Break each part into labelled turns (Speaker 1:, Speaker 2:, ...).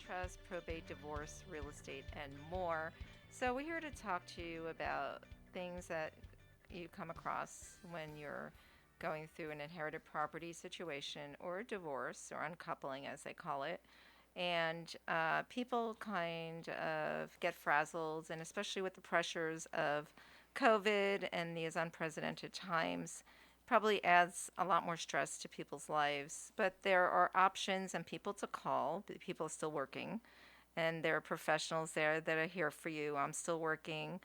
Speaker 1: trust, probate, divorce, real estate, and more. So, we're here to talk to you about things that you come across when you're going through an inherited property situation or a divorce or uncoupling, as they call it. And people kind of get frazzled, and especially with the pressures of COVID and these unprecedented times, probably adds a lot more stress to people's lives. But there are options and people to call. The people are still working, and there are professionals there that are here for you. I'm still working.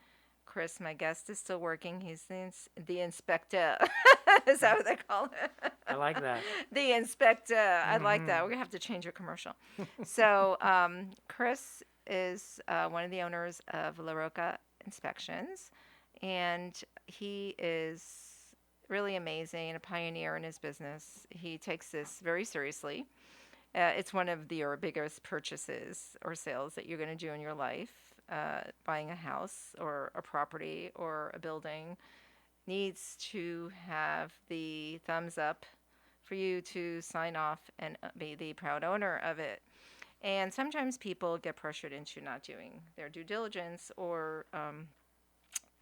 Speaker 1: Chris, my guest, is still working. He's the inspector. Is that what they call it?
Speaker 2: I like that.
Speaker 1: The inspector. I like that. We're going to have to change your commercial. So, Chris is one of the owners of LaRocca Inspections, and he is really amazing, a pioneer in his business. He takes this very seriously. It's one of your biggest purchases or sales that you're going to do in your life. Buying a house or a property or a building needs to have the thumbs up for you to sign off and be the proud owner of it. And sometimes people get pressured into not doing their due diligence, or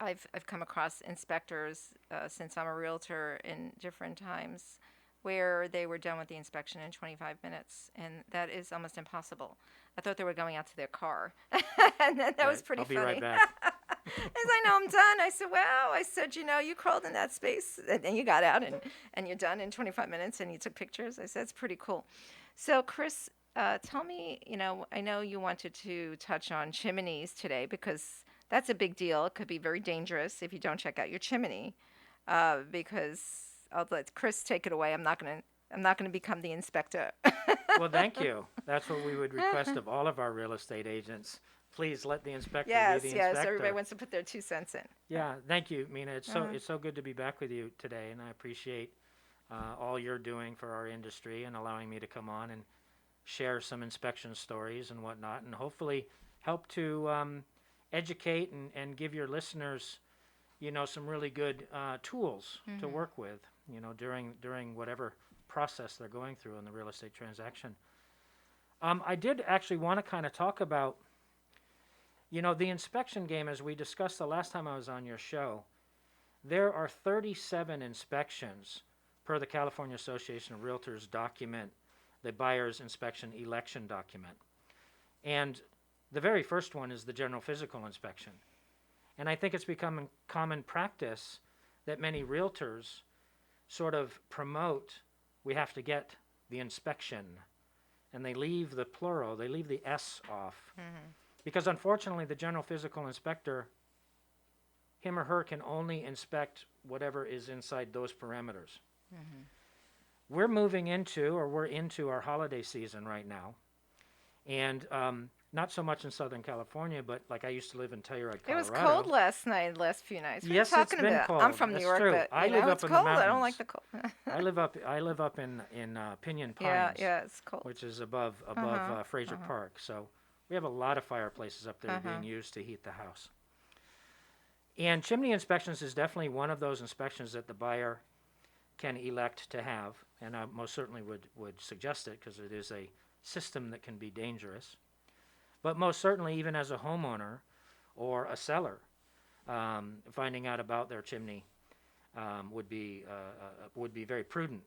Speaker 1: I've come across inspectors since I'm a realtor in different times where they were done with the inspection in 25 minutes, and that is almost impossible. I thought they were going out to their car, and that was pretty funny.
Speaker 2: I'll be right back.
Speaker 1: As I know I'm done, I said, wow. I said, you crawled in that space, and you got out, and you're done in 25 minutes, and you took pictures. I said, it's pretty cool. So, Chris, tell me, I know you wanted to touch on chimneys today because that's a big deal. It could be very dangerous if you don't check out your chimney, because I'll let Chris take it away. I'm not gonna become the inspector.
Speaker 2: Well, thank you. That's what we would request of all of our real estate agents. Please let the inspector be the inspector.
Speaker 1: Yes. Everybody wants to put their 2 cents in.
Speaker 2: Yeah, thank you, Mina. It's so good to be back with you today, and I appreciate all you're doing for our industry and allowing me to come on and share some inspection stories and whatnot, and hopefully help to educate and give your listeners, some really good tools to work with, during whatever process they're going through in the real estate transaction. I did actually want to kind of talk about, the inspection game, as we discussed the last time I was on your show. There are 37 inspections per the California Association of Realtors document, the buyer's inspection election document. And the very first one is the general physical inspection. And I think it's become common practice that many realtors sort of promote, we have to get the inspection. And they leave the plural, they leave the S off. Because unfortunately, the general physical inspector, him or her can only inspect whatever is inside those parameters. We're into our holiday season right now. And not so much in Southern California, but like I used to live in Telluride, Colorado.
Speaker 1: It was cold last few nights. What
Speaker 2: Yes,
Speaker 1: are you
Speaker 2: it's
Speaker 1: talking
Speaker 2: been
Speaker 1: about?
Speaker 2: cold.
Speaker 1: I'm from New
Speaker 2: That's
Speaker 1: York,
Speaker 2: true.
Speaker 1: but
Speaker 2: I live up
Speaker 1: it's
Speaker 2: in
Speaker 1: cold.
Speaker 2: the
Speaker 1: I don't
Speaker 2: mountains.
Speaker 1: like the cold.
Speaker 2: I live up in Pinyon Pines.
Speaker 1: Yeah, it's cold.
Speaker 2: Which is above Fraser Park. So we have a lot of fireplaces up there being used to heat the house. And chimney inspections is definitely one of those inspections that the buyer can elect to have, and I most certainly would suggest it because it is a system that can be dangerous. But most certainly, even as a homeowner or a seller, finding out about their chimney would be very prudent.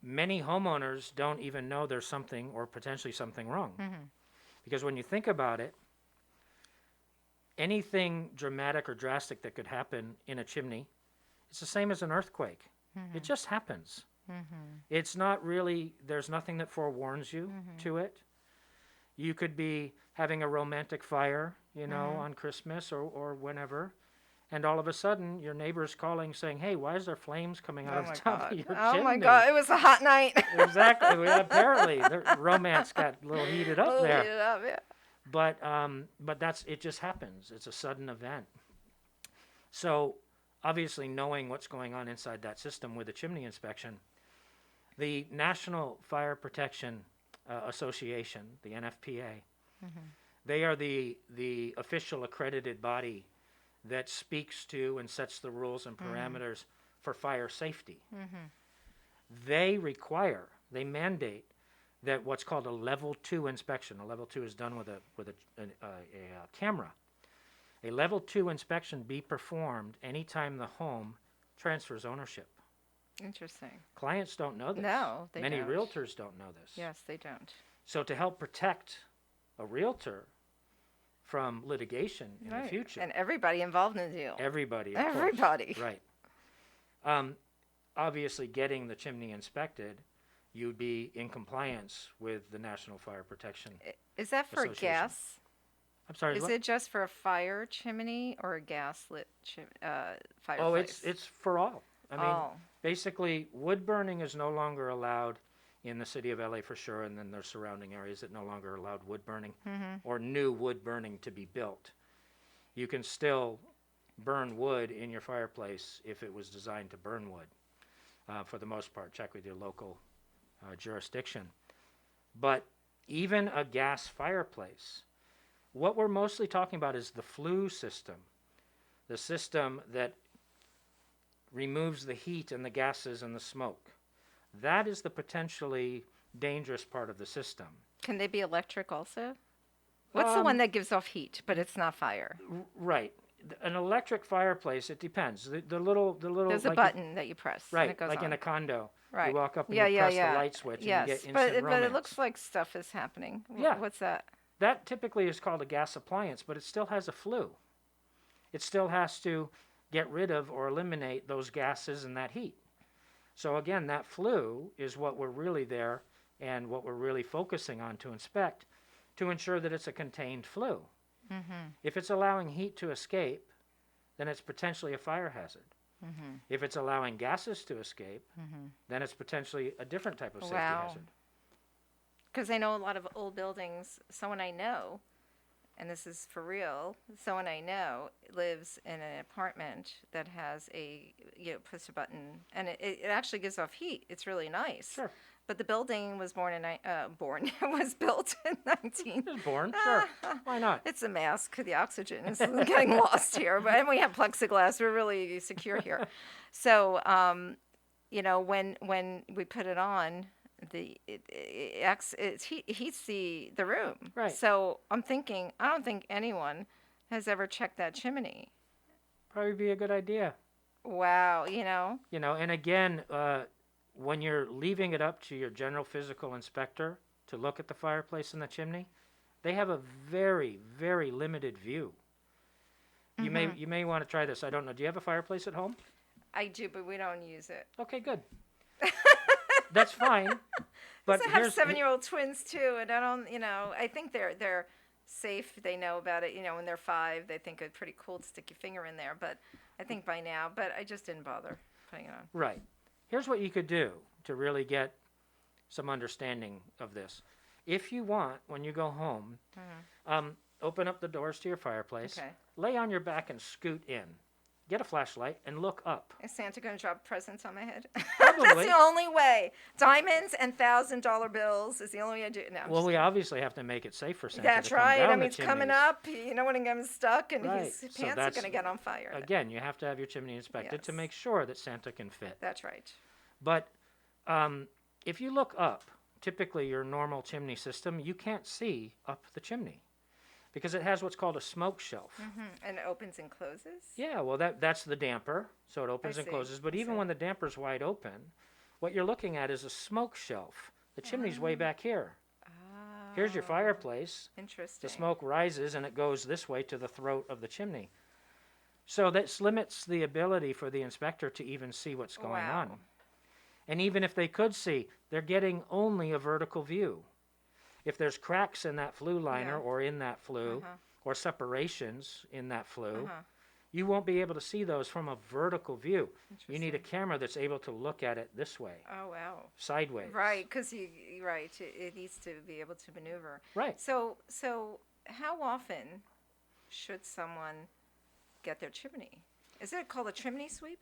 Speaker 2: Many homeowners don't even know there's something or potentially something wrong. Because when you think about it, anything dramatic or drastic that could happen in a chimney, it's the same as an earthquake. It just happens. It's not really, there's nothing that forewarns you to it. You could be having a romantic fire, on Christmas or whenever, and all of a sudden your neighbor's calling saying, hey, why is there flames coming out of the top of your chimney?
Speaker 1: Oh my God, it was a hot night.
Speaker 2: Exactly. Well, apparently, the romance got a little heated up there.
Speaker 1: Heated up, yeah.
Speaker 2: But it just happens. It's a sudden event. So obviously knowing what's going on inside that system with a chimney inspection, the National Fire Protection Association, the NFPA, they are the official accredited body that speaks to and sets the rules and parameters for fire safety. They mandate that what's called a level 2 inspection. A level 2 is done with a camera. A level 2 inspection be performed anytime the home transfers ownership.
Speaker 1: Interesting.
Speaker 2: Clients don't know this.
Speaker 1: No, they
Speaker 2: Many
Speaker 1: don't.
Speaker 2: realtors don't know this.
Speaker 1: Yes, they don't.
Speaker 2: So to help protect a realtor from litigation in the future.
Speaker 1: And everybody involved in the deal.
Speaker 2: Everybody.
Speaker 1: Everybody.
Speaker 2: Right. Obviously, getting the chimney inspected, you'd be in compliance with the National Fire Protection.
Speaker 1: Is that for gas?
Speaker 2: I'm sorry.
Speaker 1: Is it just for a fire chimney or a gas lit fireplace?
Speaker 2: Oh, it's for all. I mean, basically, wood burning is no longer allowed in the city of LA for sure, and then there's surrounding areas that no longer allowed wood burning or new wood burning to be built. You can still burn wood in your fireplace if it was designed to burn wood. For the most part, check with your local jurisdiction. But even a gas fireplace, what we're mostly talking about is the flue system, the system that removes the heat and the gases and the smoke. That is the potentially dangerous part of the system.
Speaker 1: Can they be electric also? What's the one that gives off heat, but it's not fire?
Speaker 2: Right. An electric fireplace, it depends. The little.
Speaker 1: There's a button that you press.
Speaker 2: Right,
Speaker 1: and it goes
Speaker 2: like
Speaker 1: on.
Speaker 2: in a condo.
Speaker 1: Right.
Speaker 2: You walk up and you press the light switch and you get instant romance.
Speaker 1: But it looks like stuff is happening.
Speaker 2: Yeah.
Speaker 1: What's that?
Speaker 2: That typically is called a gas appliance, but it still has a flue. It still has to get rid of or eliminate those gases and that heat. So again, that flue is what we're really there and what we're really focusing on to inspect to ensure that it's a contained flue. If it's allowing heat to escape, then it's potentially a fire hazard. If it's allowing gases to escape, then it's potentially a different type of safety hazard.
Speaker 1: Because I know a lot of old buildings, someone I know, and this is for real, someone I know lives in an apartment that has push a button, and it actually gives off heat. It's really nice.
Speaker 2: Sure.
Speaker 1: But the building was was built in 19.
Speaker 2: It was born, sure. Why not?
Speaker 1: It's a mask. The oxygen is getting lost here, and we have plexiglass. We're really secure here. So, when we put it on, it heats the room.
Speaker 2: Right.
Speaker 1: So I'm thinking, I don't think anyone has ever checked that chimney.
Speaker 2: Probably be a good idea.
Speaker 1: Wow,
Speaker 2: and again, when you're leaving it up to your general physical inspector to look at the fireplace and the chimney, they have a very, very limited view. You may want to try this. I don't know. Do you have a fireplace at home?
Speaker 1: I do, but we don't use it.
Speaker 2: Okay, good. That's fine. But
Speaker 1: I have 7-year-old twins too, and I don't, I think they're safe. They know about it. When they're 5, they think it's pretty cool to stick your finger in there. But I think by now, I just didn't bother putting it on.
Speaker 2: Right. Here's what you could do to really get some understanding of this. If you want, when you go home, open up the doors to your fireplace, lay on your back and scoot in. Get a flashlight and look up.
Speaker 1: Is Santa going to drop presents on my head?
Speaker 2: Probably.
Speaker 1: That's the only way. Diamonds and $1,000 bills is the only way I do it now.
Speaker 2: Well, we obviously have to make it safe for Santa
Speaker 1: That's
Speaker 2: to come
Speaker 1: right.
Speaker 2: down
Speaker 1: I mean,
Speaker 2: the
Speaker 1: it's coming
Speaker 2: chimneys.
Speaker 1: up. When I'm stuck and
Speaker 2: Right.
Speaker 1: his pants are going to get on fire.
Speaker 2: Again, you have to have your chimney inspected to make sure that Santa can fit.
Speaker 1: That's right.
Speaker 2: But if you look up, typically your normal chimney system, you can't see up the chimney because it has what's called a smoke shelf.
Speaker 1: And it opens and closes?
Speaker 2: Yeah, well, that's the damper, so it opens and closes. But even when the damper's wide open, what you're looking at is a smoke shelf. The chimney's way back here. Here's your fireplace.
Speaker 1: Interesting.
Speaker 2: The smoke rises and it goes this way to the throat of the chimney. So this limits the ability for the inspector to even see what's going on. And even if they could see, they're getting only a vertical view. If there's cracks in that flue liner or in that flue or separations in that flue, you won't be able to see those from a vertical view. You need a camera that's able to look at it this way.
Speaker 1: Oh, wow.
Speaker 2: Sideways.
Speaker 1: Right, because it needs to be able to maneuver.
Speaker 2: Right.
Speaker 1: So how often should someone get their chimney? Is it called a chimney sweep?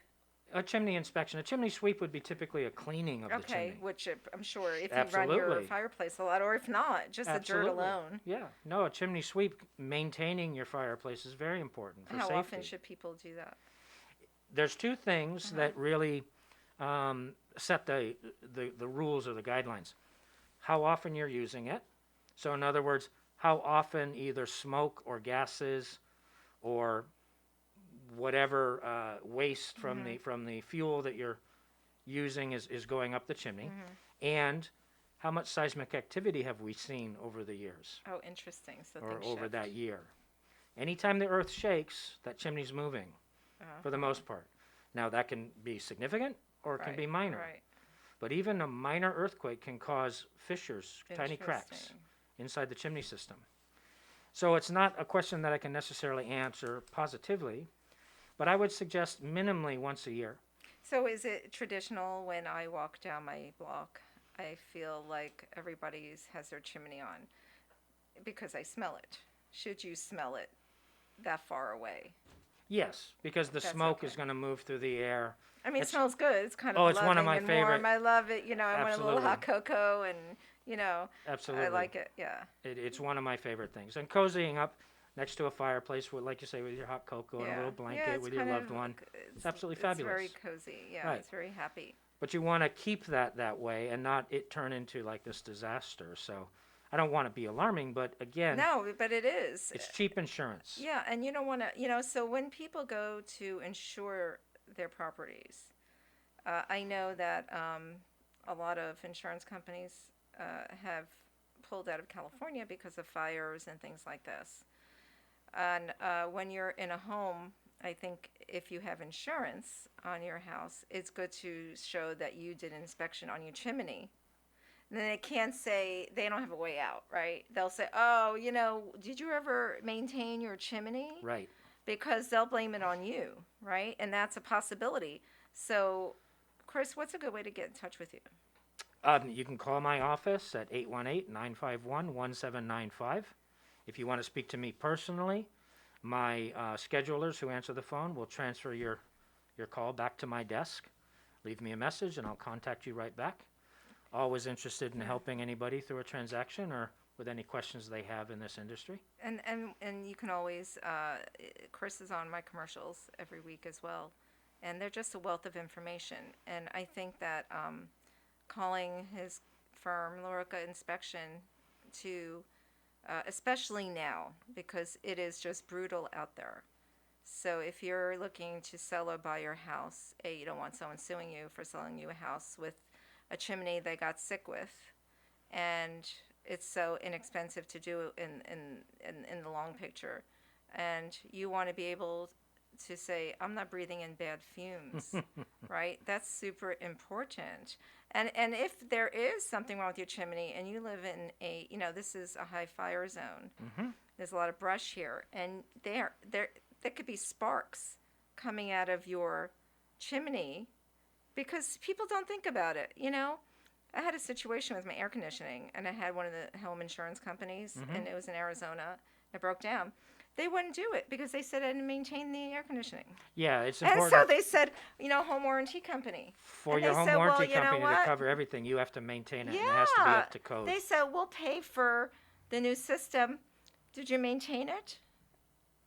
Speaker 2: A chimney inspection. A chimney sweep would be typically a cleaning of the chimney.
Speaker 1: Okay, which I'm sure if you run your fireplace a lot, or if not, just the dirt alone.
Speaker 2: Yeah. No, a chimney sweep, maintaining your fireplace is very important for safety.
Speaker 1: How often should people do that?
Speaker 2: There's two things that really set the rules or the guidelines. how often you're using it. So in other words, how often either smoke or gases or whatever waste from the fuel that you're using is going up the chimney, and how much seismic activity have we seen over the years
Speaker 1: Oh, interesting. So
Speaker 2: or
Speaker 1: things
Speaker 2: over
Speaker 1: shift.
Speaker 2: that year. Anytime the earth shakes, that chimney's moving for the most part. Now that can be significant or it can be minor.
Speaker 1: Right.
Speaker 2: But even a minor earthquake can cause fissures, tiny cracks
Speaker 1: Interesting.
Speaker 2: inside the chimney system. So it's not a question that I can necessarily answer positively, but I would suggest minimally once a year.
Speaker 1: So is it traditional when I walk down my block, I feel like everybody's has their chimney on because I smell it. Should you smell it that far away?
Speaker 2: Yes, because the
Speaker 1: That's
Speaker 2: smoke is
Speaker 1: okay.
Speaker 2: going to move through the air.
Speaker 1: I mean, it
Speaker 2: It's-
Speaker 1: smells good. It's kind
Speaker 2: Oh,
Speaker 1: of
Speaker 2: it's one of
Speaker 1: loving
Speaker 2: my
Speaker 1: and
Speaker 2: favorite-
Speaker 1: warm. I love it. You know, I want a little
Speaker 2: Absolutely.
Speaker 1: hot cocoa and, you know,
Speaker 2: Absolutely.
Speaker 1: I like it. Yeah.
Speaker 2: It's one of my favorite things. And cozying up next to a fireplace, with, like you say, with your hot cocoa and a little blanket
Speaker 1: it's
Speaker 2: with your
Speaker 1: kind
Speaker 2: loved
Speaker 1: of,
Speaker 2: one.
Speaker 1: It's
Speaker 2: absolutely
Speaker 1: It's
Speaker 2: fabulous.
Speaker 1: very cozy. Yeah,
Speaker 2: Right.
Speaker 1: it's very happy.
Speaker 2: But you want to keep that way and not it turn into like this disaster. So I don't want to be alarming, but again,
Speaker 1: No, but it is.
Speaker 2: it's cheap insurance.
Speaker 1: Yeah, and you don't want to, so when people go to insure their properties, I know that a lot of insurance companies have pulled out of California because of fires and things like this. And when you're in a home, I think if you have insurance on your house, it's good to show that you did an inspection on your chimney. And then they can't say they don't have a way out, right? They'll say, "Oh, did you ever maintain your chimney?"
Speaker 2: Right.
Speaker 1: Because they'll blame it on you, right? And that's a possibility. So, Chris, what's a good way to get in touch with you?
Speaker 2: You can call my office at 818-951-1795. If you want to speak to me personally, my schedulers who answer the phone will transfer your call back to my desk. Leave me a message and I'll contact you right back. Always interested in helping anybody through a transaction or with any questions they have in this industry.
Speaker 1: And you can always, Chris is on my commercials every week as well. And they're just a wealth of information. And I think that calling his firm, LaRocca Inspection, to, especially now, because it is just brutal out there. So if you're looking to sell or buy your house, you don't want someone suing you for selling you a house with a chimney they got sick with, and it's so inexpensive to do in the long picture, and you want to be able to say, I'm not breathing in bad fumes, right? That's super important. And if there is something wrong with your chimney and you live in this is a high fire zone, there's a lot of brush here, and there could be sparks coming out of your chimney because people don't think about it, I had a situation with my air conditioning, and I had one of the home insurance companies, and it was in Arizona. It broke down. They wouldn't do it because they said I didn't maintain the air conditioning.
Speaker 2: Yeah, it's
Speaker 1: And
Speaker 2: important.
Speaker 1: so they said, home warranty company.
Speaker 2: For
Speaker 1: And
Speaker 2: your
Speaker 1: they
Speaker 2: home
Speaker 1: said, well,
Speaker 2: warranty
Speaker 1: you know
Speaker 2: company to
Speaker 1: what?
Speaker 2: cover everything, you have to maintain it,
Speaker 1: Yeah.
Speaker 2: and it has to be up to code.
Speaker 1: They said, we'll pay for the new system. Did you maintain it?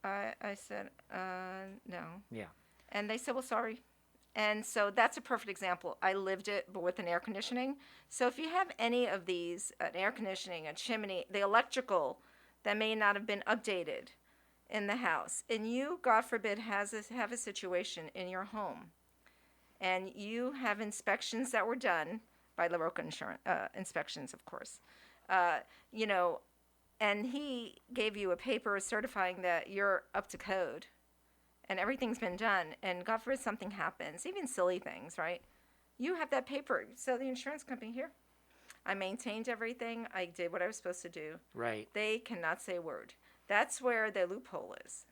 Speaker 1: I said, no.
Speaker 2: Yeah.
Speaker 1: And they said, well, sorry. And so that's a perfect example. I lived it, but with an air conditioning. So if you have any of these, an air conditioning, a chimney, the electrical that may not have been updated in the house, and you, God forbid, have a situation in your home, and you have inspections that were done by LaRocca Inspections, of course, and he gave you a paper certifying that you're up to code, and everything's been done, and God forbid something happens, even silly things, right? You have that paper. So the insurance company, here, I maintained everything. I did what I was supposed to do.
Speaker 2: Right.
Speaker 1: They cannot say a word. That's where the loophole is.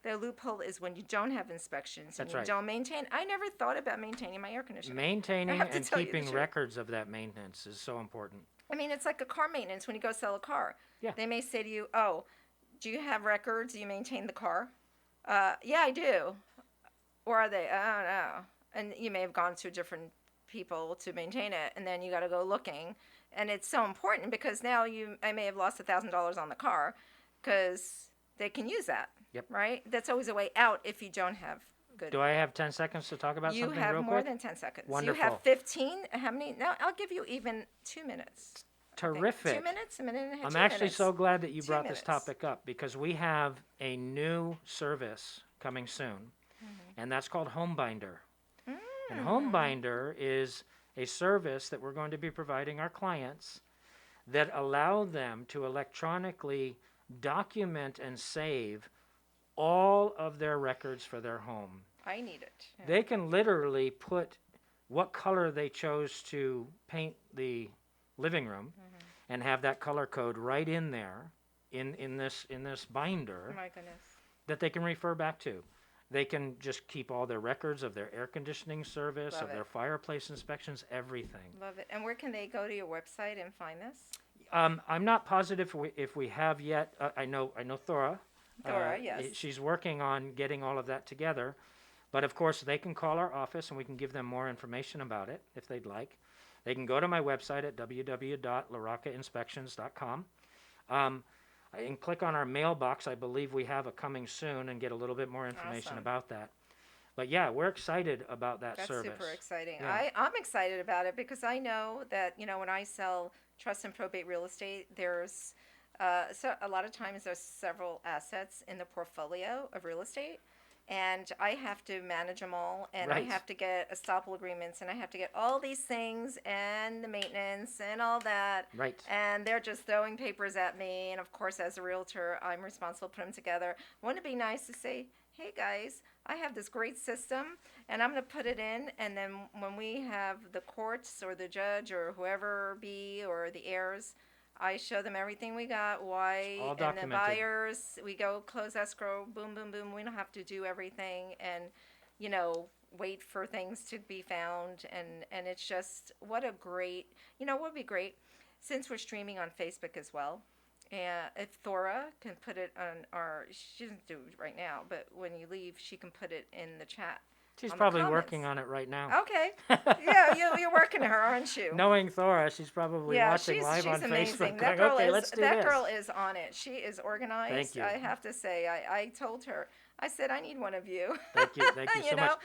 Speaker 1: The loophole is when you don't have inspections and
Speaker 2: That's
Speaker 1: you
Speaker 2: right.
Speaker 1: don't maintain. I never thought about maintaining my air conditioning.
Speaker 2: Maintaining
Speaker 1: have to
Speaker 2: and
Speaker 1: tell you the
Speaker 2: keeping
Speaker 1: truth.
Speaker 2: records of that maintenance is so important.
Speaker 1: I mean, it's like a car maintenance when you go sell a car.
Speaker 2: Yeah.
Speaker 1: They may say to you, oh, do you have records? Do you maintain the car? Yeah, I do. Or are they? I don't know. And you may have gone to different people to maintain it, and then you got to go looking. And it's so important because now I may have lost $1,000 on the car because they can use that.
Speaker 2: Yep.
Speaker 1: Right? That's always a way out if you don't have good.
Speaker 2: Do I have 10 seconds to talk about
Speaker 1: You
Speaker 2: something
Speaker 1: have
Speaker 2: real
Speaker 1: more
Speaker 2: quick?
Speaker 1: than 10 seconds.
Speaker 2: Wonderful.
Speaker 1: You have 15. How many? No, I'll give you even 2 minutes.
Speaker 2: Terrific.
Speaker 1: 2 minutes, a minute and a half.
Speaker 2: I'm
Speaker 1: 2
Speaker 2: actually
Speaker 1: minutes.
Speaker 2: so glad that you
Speaker 1: 2
Speaker 2: brought this
Speaker 1: minutes.
Speaker 2: topic up because we have a new service coming soon, and that's called Homebinder. And Homebinder is a service that we're going to be providing our clients that allow them to electronically document and save all of their records for their home.
Speaker 1: I need it. Yeah.
Speaker 2: They can literally put what color they chose to paint the living room and have that color code right in there in this binder
Speaker 1: Oh my goodness.
Speaker 2: that they can refer back to. They can just keep all their records of their air conditioning service,
Speaker 1: Love
Speaker 2: of
Speaker 1: it.
Speaker 2: their fireplace inspections, everything.
Speaker 1: Love it. And where can they go to your website and find this?
Speaker 2: I'm not positive if we have yet. I know Thora.
Speaker 1: Thora, yes.
Speaker 2: She's working on getting all of that together. But of course, they can call our office and we can give them more information about it if they'd like. They can go to my website at www.laroccainspections.com. And click on our mailbox. I believe we have a coming soon and get a little bit more information
Speaker 1: Awesome.
Speaker 2: about that. But yeah, we're excited about that
Speaker 1: That's
Speaker 2: service.
Speaker 1: super exciting.
Speaker 2: Yeah.
Speaker 1: I'm excited about it because I know that, when I sell trust and probate real estate, there's so a lot of times there's several assets in the portfolio of real estate. And I have to manage them all, and
Speaker 2: Right.
Speaker 1: I have to get estoppel agreements, and I have to get all these things, and the maintenance, and all that.
Speaker 2: Right.
Speaker 1: And they're just throwing papers at me, and of course, as a realtor, I'm responsible to put them together. Wouldn't it be nice to say, hey guys, I have this great system, and I'm going to put it in, and then when we have the courts, or the judge, or whoever be, or the heirs, I show them everything we got, why,
Speaker 2: All
Speaker 1: and the
Speaker 2: documented.
Speaker 1: buyers, we go close escrow, boom, boom, boom. We don't have to do everything and, wait for things to be found. And it's just, what a great, what would be great, since we're streaming on Facebook as well. And if Thora can put it on she doesn't do it right now, but when you leave, she can put it in the chat.
Speaker 2: She's
Speaker 1: on the
Speaker 2: probably
Speaker 1: comments.
Speaker 2: working on it right now.
Speaker 1: Okay. Yeah, you're working her, aren't you?
Speaker 2: Knowing Thora, she's probably watching live on
Speaker 1: amazing.
Speaker 2: Facebook.
Speaker 1: That
Speaker 2: Going,
Speaker 1: girl
Speaker 2: okay,
Speaker 1: is
Speaker 2: let's do
Speaker 1: that
Speaker 2: this.
Speaker 1: girl is on it. She is organized.
Speaker 2: Thank you.
Speaker 1: I have to say, I told her. I said I need one of you.
Speaker 2: Thank you so
Speaker 1: You know?
Speaker 2: much.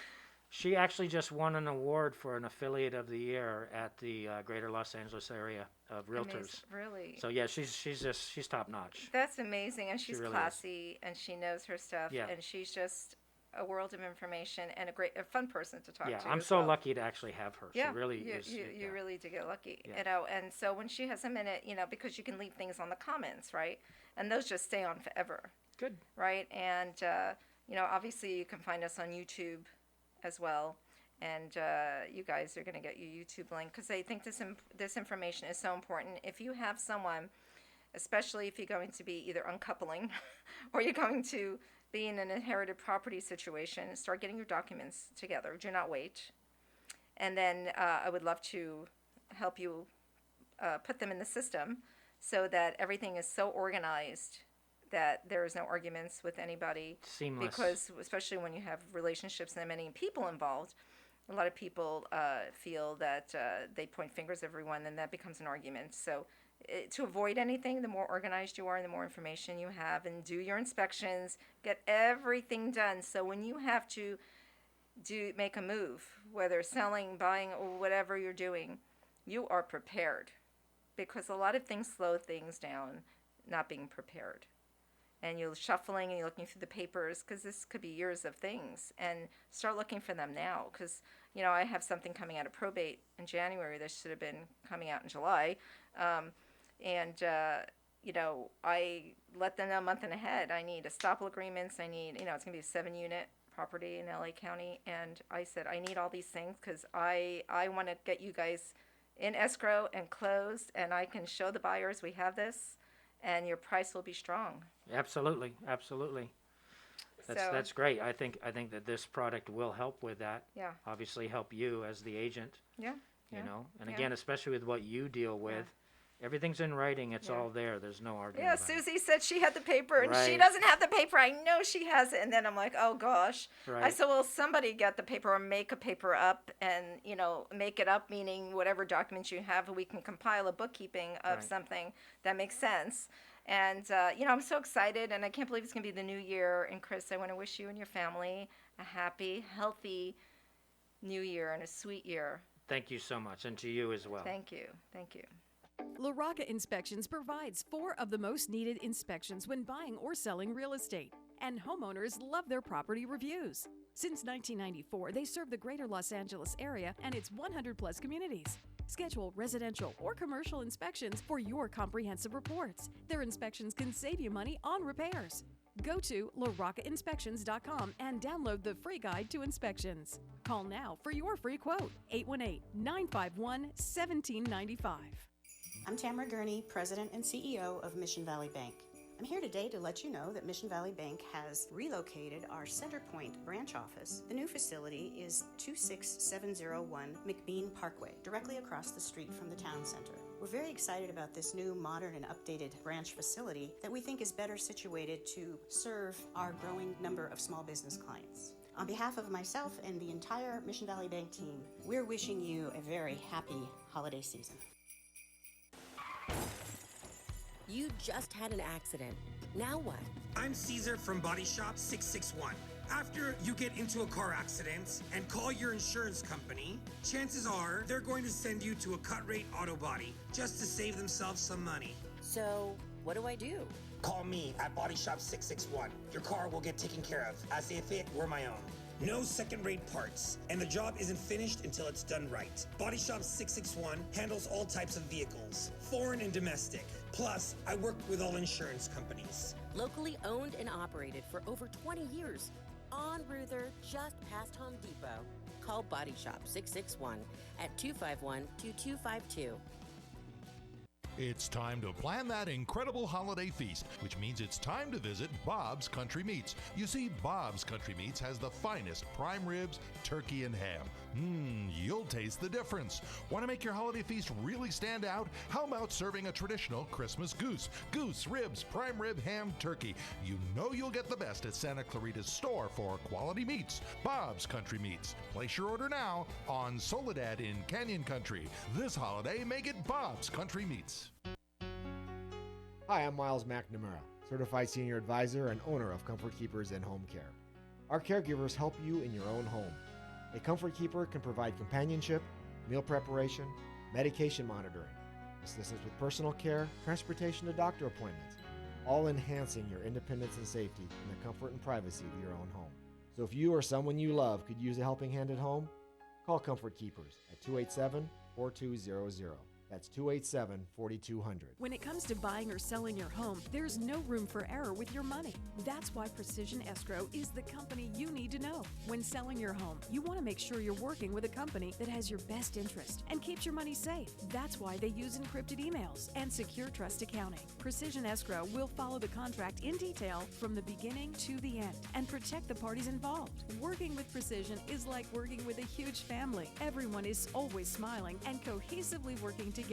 Speaker 2: She actually just won an award for an affiliate of the year at the Greater Los Angeles area of realtors.
Speaker 1: Really.
Speaker 2: So yeah, she's top notch.
Speaker 1: That's amazing, and she's
Speaker 2: really
Speaker 1: classy, and she knows her stuff,
Speaker 2: Yeah.
Speaker 1: and she's just a world of information and a fun person to talk
Speaker 2: Yeah,
Speaker 1: to.
Speaker 2: I'm
Speaker 1: as
Speaker 2: so
Speaker 1: well.
Speaker 2: lucky to actually have her.
Speaker 1: Yeah,
Speaker 2: She really
Speaker 1: you,
Speaker 2: is.
Speaker 1: you
Speaker 2: yeah.
Speaker 1: really do get lucky,
Speaker 2: Yeah.
Speaker 1: And so when she has a minute, because you can leave things on the comments, right? And those just stay on forever,
Speaker 2: Good.
Speaker 1: right? And obviously you can find us on YouTube as well, and you guys are going to get your YouTube link because I think this information is so important. If you have someone, especially if you're going to be either uncoupling or you're going to be in an inherited property situation, start getting your documents together. Do not wait. And then I would love to help you put them in the system so that everything is so organized that there is no arguments with anybody.
Speaker 2: Seamless.
Speaker 1: Because especially when you have relationships and many people involved, a lot of people feel that they point fingers at everyone and that becomes an argument. So to avoid anything, the more organized you are and the more information you have, and do your inspections, get everything done. So when you have to make a move, whether selling, buying, or whatever you're doing, you are prepared. Because a lot of things slow things down, not being prepared. And you're shuffling and you're looking through the papers because this could be years of things. And start looking for them now because, I have something coming out of probate in January that should have been coming out in July. I let them know a month and ahead. I need estoppel agreements. I need, it's going to be a 7-unit property in LA County. And I said, I need all these things because I want to get you guys in escrow and closed, and I can show the buyers we have this, and your price will be strong.
Speaker 2: Absolutely. That's great. I think that this product will help with that.
Speaker 1: Yeah.
Speaker 2: Obviously help you as the agent.
Speaker 1: Yeah.
Speaker 2: And again, especially with what you deal with, everything's in writing. It's all there. There's no argument.
Speaker 1: Yeah,
Speaker 2: about it.
Speaker 1: Susie said she had the paper, and she
Speaker 2: Right.
Speaker 1: doesn't have the paper. I know she has it. And then I'm like, oh, gosh.
Speaker 2: Right.
Speaker 1: I said, well, somebody get the paper or make a paper up and, make it up, meaning whatever documents you have, we can compile a bookkeeping of
Speaker 2: Right.
Speaker 1: something that makes sense. And, I'm so excited, and I can't believe it's going to be the new year. And, Chris, I want to wish you and your family a happy, healthy new year and a sweet year.
Speaker 2: Thank you so much, and to you as well.
Speaker 1: Thank you. Thank you.
Speaker 3: LaRocca Inspections provides 4 of the most needed inspections when buying or selling real estate, and homeowners love their property reviews. Since 1994, they serve the greater Los Angeles area and its 100-plus communities. Schedule residential or commercial inspections for your comprehensive reports. Their inspections can save you money on repairs. Go to LaRoccaInspections.com and download the free guide to inspections. Call now for your free quote, 818-951-1795.
Speaker 4: I'm Tamara Gurney, President and CEO of Mission Valley Bank. I'm here today to let you know that Mission Valley Bank has relocated our Center Point branch office. The new facility is 26701 McBean Parkway, directly across the street from the town center. We're very excited about this new modern and updated branch facility that we think is better situated to serve our growing number of small business clients. On behalf of myself and the entire Mission Valley Bank team, we're wishing you a very happy holiday season.
Speaker 5: You just had an accident. Now what?
Speaker 6: I'm Caesar from Body Shop 661. After you get into a car accident and call your insurance company, chances are they're going to send you to a cut-rate auto body just to save themselves some money.
Speaker 5: So, what do I do?
Speaker 6: Call me at Body Shop 661. Your car will get taken care of as if it were my own. No second-rate parts, and the job isn't finished until it's done right. Body Shop 661 handles all types of vehicles, foreign and domestic. Plus, I work with all insurance companies.
Speaker 5: Locally owned and operated for over 20 years. On Ruther, just past Home Depot. Call Body Shop 661 at 251-2252.
Speaker 7: It's time to plan that incredible holiday feast, which means it's time to visit Bob's Country Meats. You see, Bob's Country Meats has the finest prime ribs, turkey, and ham. You'll taste the difference. Want to make your holiday feast really stand out? How about serving a traditional Christmas goose? Goose, ribs, prime rib, ham, turkey. You know you'll get the best at Santa Clarita's store for quality meats. Bob's Country Meats. Place your order now on Soledad in Canyon Country. This holiday, make it Bob's Country Meats.
Speaker 8: Hi, I'm Miles McNamara, Certified Senior Advisor and owner of Comfort Keepers and Home Care. Our caregivers help you in your own home. A Comfort Keeper can provide companionship, meal preparation, medication monitoring, assistance with personal care, transportation to doctor appointments, all enhancing your independence and safety in the comfort and privacy of your own home. So if you or someone you love could use a helping hand at home, call Comfort Keepers at 287-4200. That's 287-4200.
Speaker 3: When it comes to buying or selling your home, there's no room for error with your money. That's why Precision Escrow is the company you need to know. When selling your home, you want to make sure you're working with a company that has your best interest and keeps your money safe. That's why they use encrypted emails and secure trust accounting. Precision Escrow will follow the contract in detail from the beginning to the end and protect the parties involved. Working with Precision is like working with a huge family. Everyone is always smiling and cohesively working together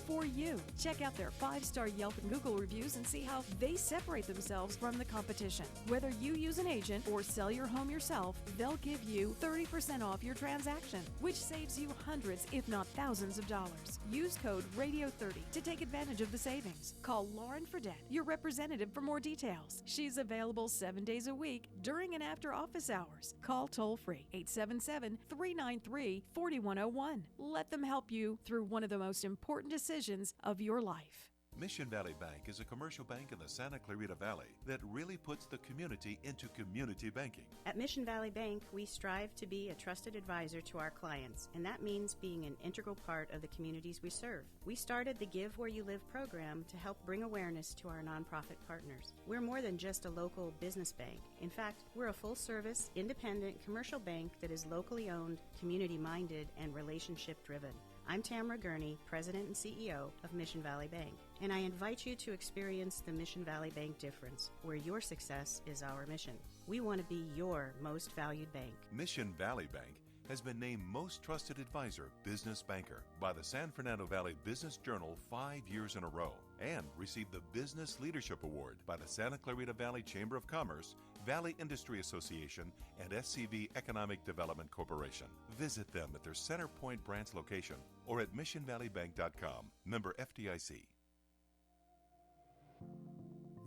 Speaker 3: for you. Check out their 5-star Yelp and Google reviews and see how they separate themselves from the competition. Whether you use an agent or sell your home yourself, they'll give you 30% off your transaction, which saves you hundreds, if not thousands of dollars. Use code RADIO30 to take advantage of the savings. Call Lauren Fredette, your representative, for more details. She's available 7 days a week during and after office hours. Call toll-free 877-393-4101. Let them help you through one of the most important decisions of your life.
Speaker 9: Mission Valley Bank is a commercial bank in the Santa Clarita Valley that really puts the community into community banking.
Speaker 4: At Mission Valley Bank, we strive to be a trusted advisor to our clients, and that means being an integral part of the communities we serve. We started the Give Where You Live program to help bring awareness to our nonprofit partners. We're more than just a local business bank. In fact, we're a full-service, independent commercial bank that is locally owned, community-minded, and relationship-driven. I'm Tamara Gurney, President and CEO of Mission Valley Bank, and I invite you to experience the Mission Valley Bank difference, where your success is our mission. We want to be your most valued bank.
Speaker 9: Mission Valley Bank has been named Most Trusted Advisor Business Banker by the San Fernando Valley Business Journal 5 years in a row and received the Business Leadership Award by the Santa Clarita Valley Chamber of Commerce, Valley Industry Association, and SCV Economic Development Corporation. Visit them at their Center Point branch location or at missionvalleybank.com. Member FDIC.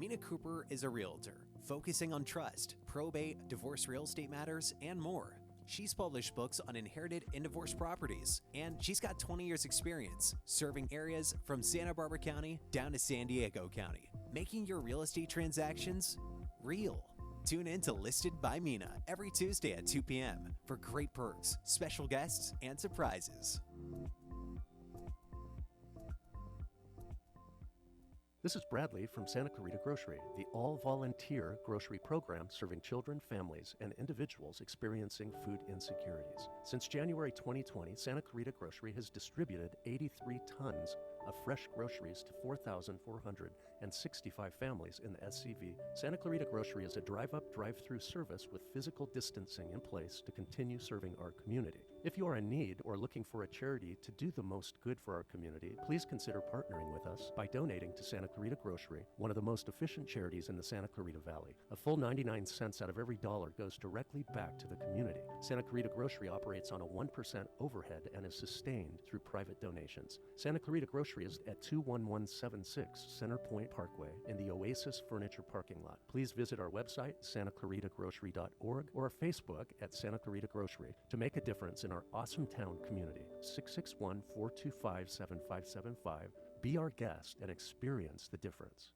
Speaker 10: Mina Kuper is a realtor focusing on trust, probate, divorce real estate matters, and more. She's published books on inherited and divorced properties, and she's got 20 years experience serving areas from Santa Barbara County down to San Diego County, making your real estate transactions real. Tune in to Listed by Mina every Tuesday at 2 p.m. for great perks, special guests, and surprises.
Speaker 11: This is Bradley from Santa Clarita Grocery, the all-volunteer grocery program serving children, families, and individuals experiencing food insecurities. Since January 2020, Santa Clarita Grocery has distributed 83 tons of fresh groceries to 4,465 families in the SCV. Santa Clarita Grocery is a drive-up, drive-through service with physical distancing in place to continue serving our community. If you are in need or looking for a charity to do the most good for our community, please consider partnering with us by donating to Santa Clarita Grocery, one of the most efficient charities in the Santa Clarita Valley. A full 99 cents out of every dollar goes directly back to the community. Santa Clarita Grocery operates on a 1% overhead and is sustained through private donations. Santa Clarita Grocery is at 21176 Center Point Parkway in the Oasis Furniture parking lot. Please visit our website, santaclaritagrocery.org, or our Facebook at Santa Clarita Grocery to make a difference in our awesome town community. 661-425-7575. Be our guest and experience the difference.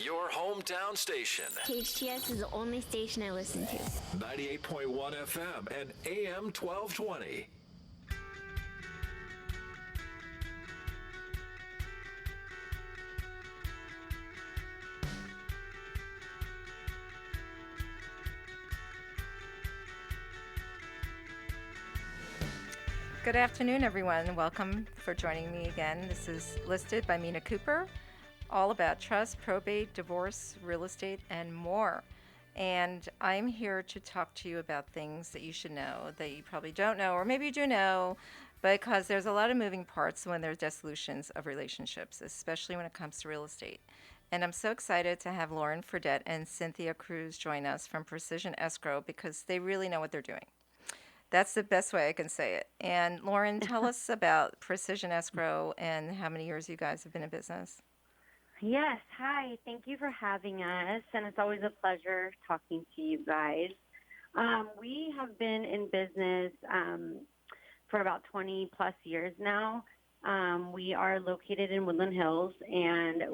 Speaker 12: Your hometown station.
Speaker 13: KHTS is the only station I listen to.
Speaker 12: 98.1 FM and AM 1220.
Speaker 1: Good afternoon, everyone. Welcome for joining me again. This is Listed by Mina Kuper, all about trust, probate, divorce, real estate, and more. And I'm here to talk to you about things that you should know that you probably don't know, or maybe you do know, because there's a lot of moving parts when there's dissolutions of relationships, especially when it comes to real estate. And I'm so excited to have Lauren Fredette and Cynthia Cruz join us from Precision Escrow because they really know what they're doing. That's the best way I can say it. And Lauren, tell us about Precision Escrow and how many years you guys have been in business.
Speaker 14: Yes. Hi. Thank you for having us. And it's always a pleasure talking to you guys. We have been in business for about 20 plus years now. We are located in Woodland Hills, and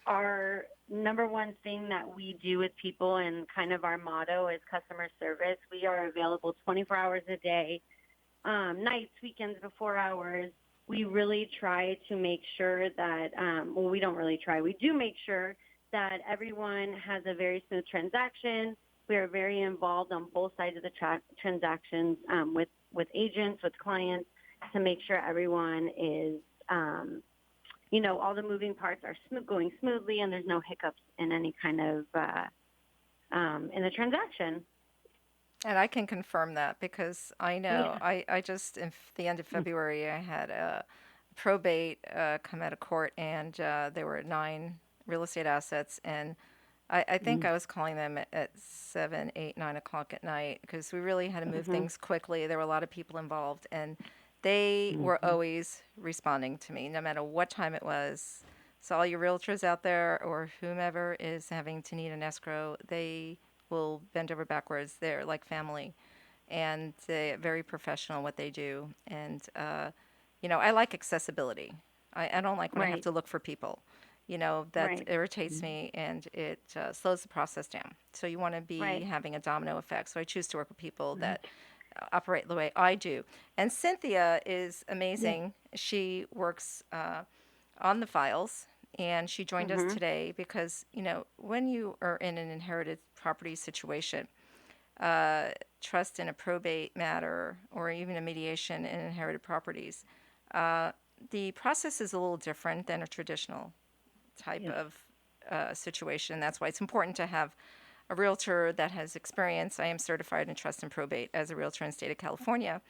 Speaker 14: our number one thing that we do with people and kind of our motto is customer service. We are available 24 hours a day, nights, weekends, before hours. We really try to make sure that, we don't really try. We do make sure that everyone has a very smooth transaction. We are very involved on both sides of the transactions with agents, with clients, to make sure everyone is, all the moving parts are going smoothly and there's no hiccups in any kind of, in the transaction.
Speaker 1: And I can confirm that because I know I just, in the end of February, I had a probate come out of court, and there were 9 real estate assets, and I think I was calling them at 7, 8, 9 o'clock at night because we really had to move things quickly. There were a lot of people involved, and they were always responding to me, no matter what time it was. So all your realtors out there or whomever is having to need an escrow, they will bend over backwards. They're like family, and they're very professional in what they do. And, I like accessibility. I don't like when I have to look for people. That irritates me, and it slows the process down. So you want to be having a domino effect. So I choose to work with people that operate the way I do. And Cynthia is amazing. Yeah. She works on the files, and she joined us today because, when you are in an inherited property situation, trust in a probate matter or even a mediation in inherited properties, the process is a little different than a traditional type of situation. That's why it's important to have a realtor that has experience. I am certified in trust and probate as a realtor in the state of California.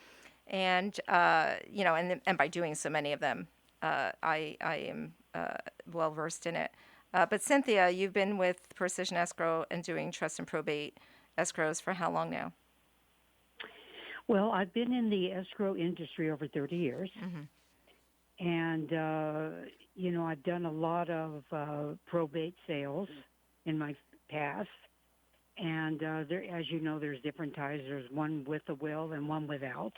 Speaker 1: And, and by doing so many of them, I am well-versed in it. But Cynthia, you've been with Precision Escrow and doing trust and probate escrows for how long now?
Speaker 15: Well, I've been in the escrow industry over 30 years. And, I've done a lot of probate sales in my past. And there, as you know, there's different types. There's one with a will and one without.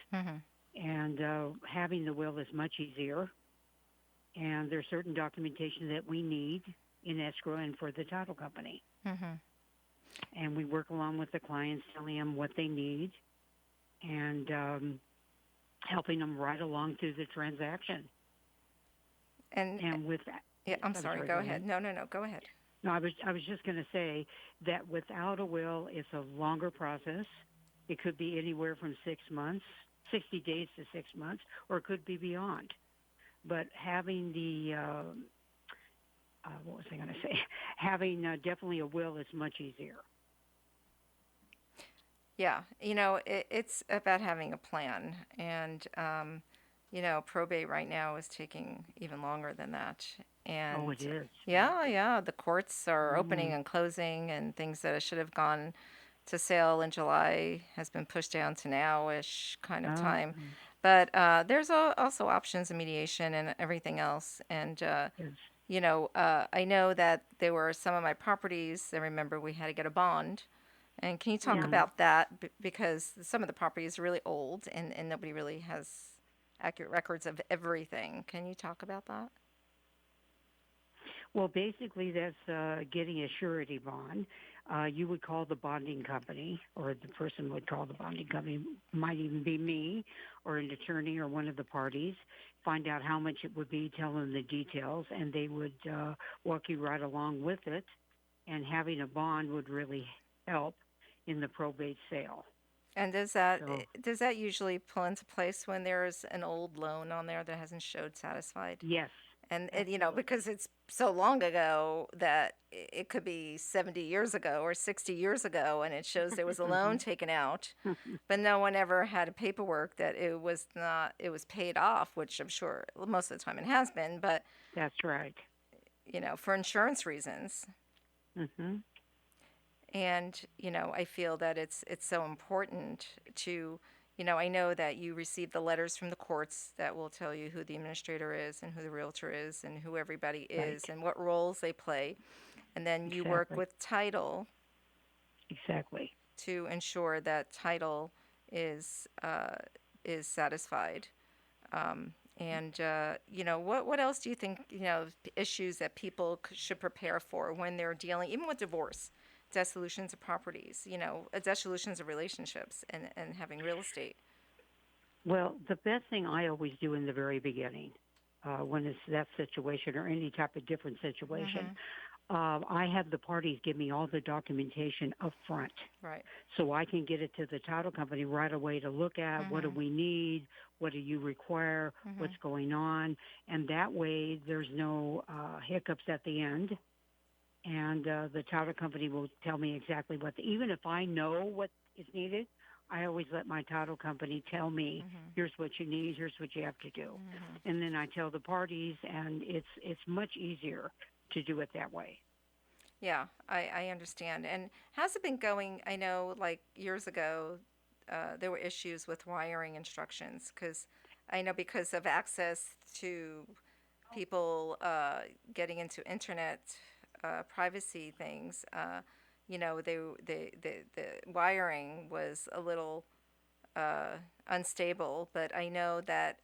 Speaker 15: And having the will is much easier. And there's certain documentation that we need in escrow and for the title company. And we work along with the clients, telling them what they need and helping them right along through the transaction. And with that,
Speaker 1: yeah, I'm sorry. Go ahead. No, go ahead.
Speaker 15: No, I was just going to say that without a will, it's a longer process. It could be anywhere from 6 months, 60 days to 6 months, or it could be beyond. But having the, what was I going to say? Having definitely a will is much easier.
Speaker 1: Yeah, it's about having a plan. And, probate right now is taking even longer than that. And
Speaker 15: it is.
Speaker 1: Yeah. The courts are opening and closing, and things that should have gone to sale in July has been pushed down to now-ish kind of time. But there's also options in mediation and everything else. And, I know that there were some of my properties, I remember we had to get a bond. And can you talk about that? Because some of the properties are really old, and nobody really has accurate records of everything. Can you talk about that?
Speaker 15: Well, basically, that's getting a surety bond. You would call the bonding company, or the person would call the bonding company, might even be me, or an attorney, or one of the parties, find out how much it would be, tell them the details, and they would walk you right along with it. And having a bond would really help in the probate sale.
Speaker 1: And does that usually pull into place when there's an old loan on there that hasn't showed satisfied?
Speaker 15: Yes.
Speaker 1: And because it's so long ago that it could be 70 years ago or 60 years ago, and it shows there was a loan taken out, but no one ever had paperwork that it was paid off, which I'm sure most of the time it has been, but
Speaker 15: that's right.
Speaker 1: For insurance reasons. And, I feel that it's so important to, I know that you receive the letters from the courts that will tell you who the administrator is and who the realtor is and who everybody is and what roles they play. And then you work with title.
Speaker 15: Exactly.
Speaker 1: To ensure that title is satisfied. What else do you think, issues that people should prepare for when they're dealing, even with divorce? Dissolutions of properties, dissolutions of relationships, and having real estate?
Speaker 15: Well, the best thing I always do in the very beginning, when it's that situation or any type of different situation, I have the parties give me all the documentation up front.
Speaker 1: Right.
Speaker 15: So I can get it to the title company right away to look at what do we need, what do you require, what's going on, and that way there's no hiccups at the end. And the title company will tell me exactly even if I know what is needed, I always let my title company tell me, here's what you need, here's what you have to do. And then I tell the parties, and it's much easier to do it that way.
Speaker 1: Yeah, I understand. And how's it been going? I know, like, years ago, there were issues with wiring instructions, because I know because of access to people getting into internet privacy things, the wiring was a little unstable. But I know that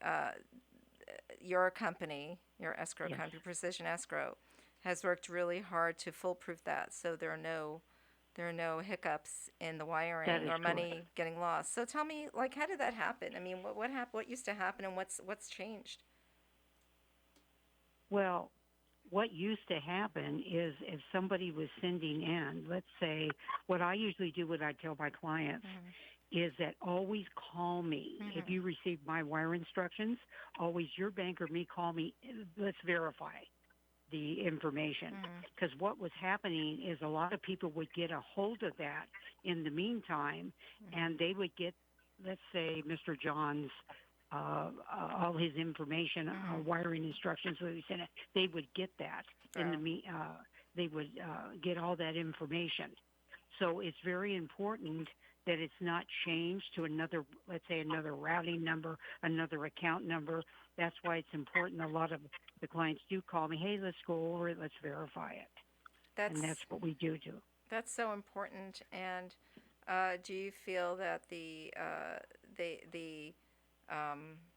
Speaker 1: your company, your escrow company, Precision Escrow, has worked really hard to foolproof that, so there are no hiccups in the wiring or money getting lost. So tell me, like, how did that happen? I mean, what happened? What used to happen, and what's changed?
Speaker 15: Well, what used to happen is if somebody was sending in, let's say, what I usually do, what I tell my clients, is that always call me. If you receive my wire instructions, always your bank or me, call me. Let's verify the information. Because what was happening is a lot of people would get a hold of that in the meantime, and they would get, let's say, Mr. John's all his information, wiring instructions. They would get that they would get all that information. So it's very important that it's not changed to another, let's say, another routing number, another account number. That's why it's important. A lot of the clients do call me, hey, let's go over it, let's verify it. And that's what we do.
Speaker 1: That's so important. And do you feel that the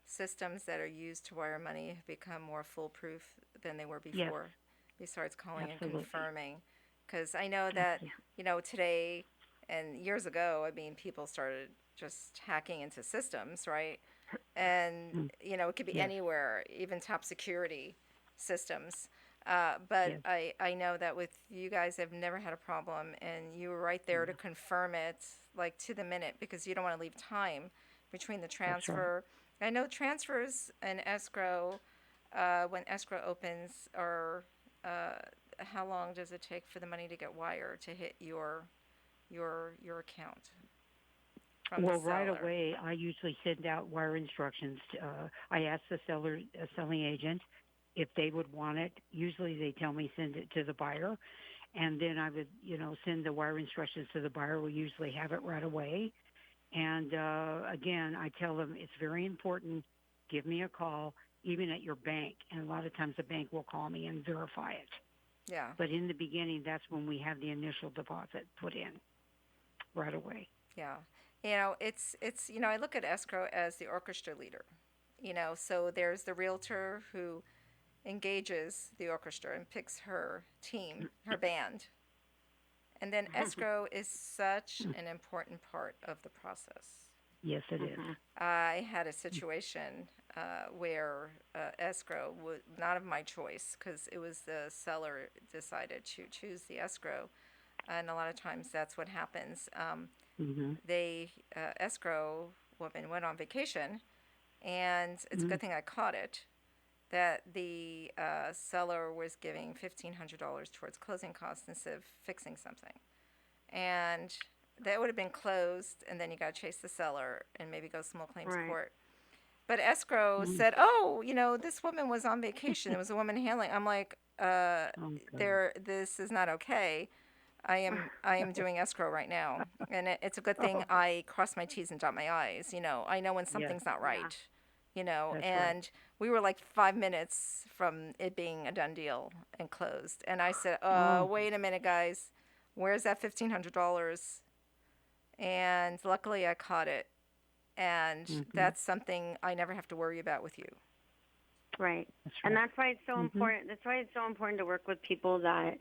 Speaker 1: systems that are used to wire money have become more foolproof than they were
Speaker 15: Yes,
Speaker 1: before? Besides calling and
Speaker 15: absolutely.
Speaker 1: confirming, because I know that today and years ago, I mean, people started just hacking into systems, right? And
Speaker 15: Mm.
Speaker 1: it could be
Speaker 15: Yes,
Speaker 1: anywhere, even top security systems. But
Speaker 15: yes,
Speaker 1: I know that with you guys, I've never had a problem, and you were right there to confirm it, like to the minute, because you don't want to leave time between the
Speaker 15: that's right.
Speaker 1: transfer. I know transfers and escrow, when escrow opens, are how long does it take for the money to get wired to hit your account from the
Speaker 15: Well, right
Speaker 1: seller?
Speaker 15: away, I usually send out wire instructions. I ask the selling agent, if they would want it. Usually, they tell me send it to the buyer, and then I would, send the wire instructions to the buyer. We usually have it right away. And again, I tell them it's very important. Give me a call, even at your bank. And a lot of times, the bank will call me and verify it.
Speaker 1: Yeah.
Speaker 15: But in the beginning, that's when we have the initial deposit put in right away.
Speaker 1: Yeah. It's I look at escrow as the orchestra leader. So there's the realtor who engages the orchestra and picks her team, her band. And then escrow is such an important part of the process.
Speaker 15: Yes, it is.
Speaker 1: I had a situation where escrow was not of my choice, because it was the seller decided to choose the escrow, and a lot of times that's what happens. They escrow woman went on vacation, and it's a good thing I caught it. That the seller was giving $1,500 towards closing costs instead of fixing something, and that would have been closed, and then you got to chase the seller and maybe go small claims
Speaker 14: Right.
Speaker 1: court. But escrow said, "Oh, this woman was on vacation. It was a woman handling." I'm like,
Speaker 15: Oh, God.
Speaker 1: this is not okay. I am doing escrow right now, and it's a good thing I cross my T's and dot my I's. I know when
Speaker 15: Yes,
Speaker 1: something's not
Speaker 14: Yeah.
Speaker 1: right.
Speaker 15: that's right.
Speaker 1: And we were like 5 minutes from it being a done deal and closed. And I said,
Speaker 15: Oh,
Speaker 1: wait a minute, guys, where's that $1,500? And luckily I caught it. And that's something I never have to worry about with you.
Speaker 14: Right.
Speaker 15: that's
Speaker 14: And
Speaker 15: right.
Speaker 14: that's why it's so important. That's why it's so important to work with people that